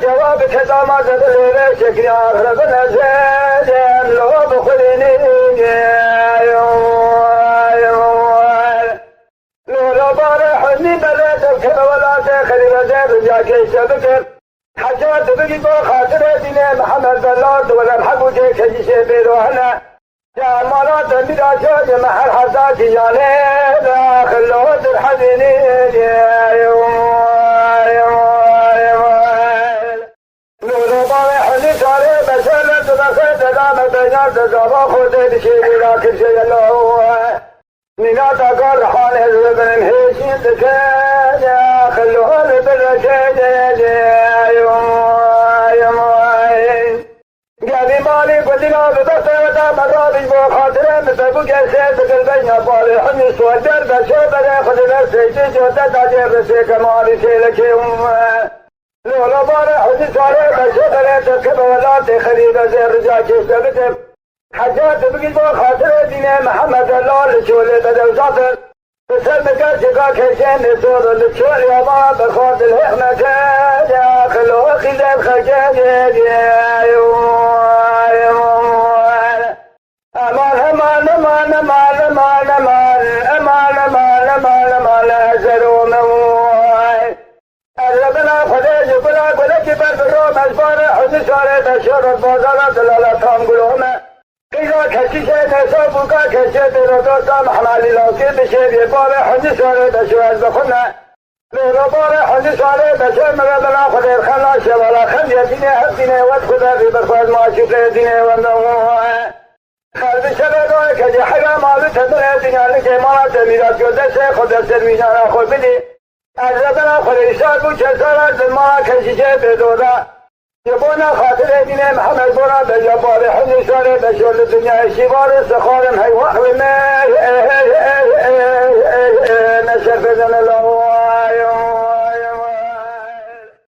جواب كلام زاد شكري ربنا زاد لو بخليني لو بارحني بلد ولا تخلي رجال جاكي شبكر حاجات بقي بخاطر دين محمد بلاد ولا الحق وجهك جيش بيروحنا يا مرات مراجع محل حساس يعني داخل لود الحزين يا لولا بارح وتسارع بشغلة تركب ولا تخليل زر جاكي سبتم حاجات بقيت بخاطر دين محمد الله لشولي بدو زاطر بسلمك شقا كيشين صور لشولي وما بخاطر الهمة يا خلو خلال خجاج يا أمان أمان أمان أمان أمان أمان أمان أمان أمان أمان أزروا موي ربنا خداج بلا بلا كبر بالروم أزبار حزن سارة تشور البازارات لا تام قلوما إذا كشيشة نسابوكا كشيشة ردوتا محمالي لوكي بشير يبار حزن سارة تشور بخنا لربار حزن سارة تشور ربنا خداج خلاص ولا خلي دينه هدينه وادخل في برخواد ما شفه دينه ونوه خلف شبه كجي حقا ما بتدنه دينه لكي ما تميرات قدسه خد سرمينانا خود بدي ربنا خلیشان بود چه سرد ما کشیشه بدودا یبونا خاطر دین محمد برا به جبار حنیشان به شل دنیا شیوار سخارم حیوان و نشر بزن الله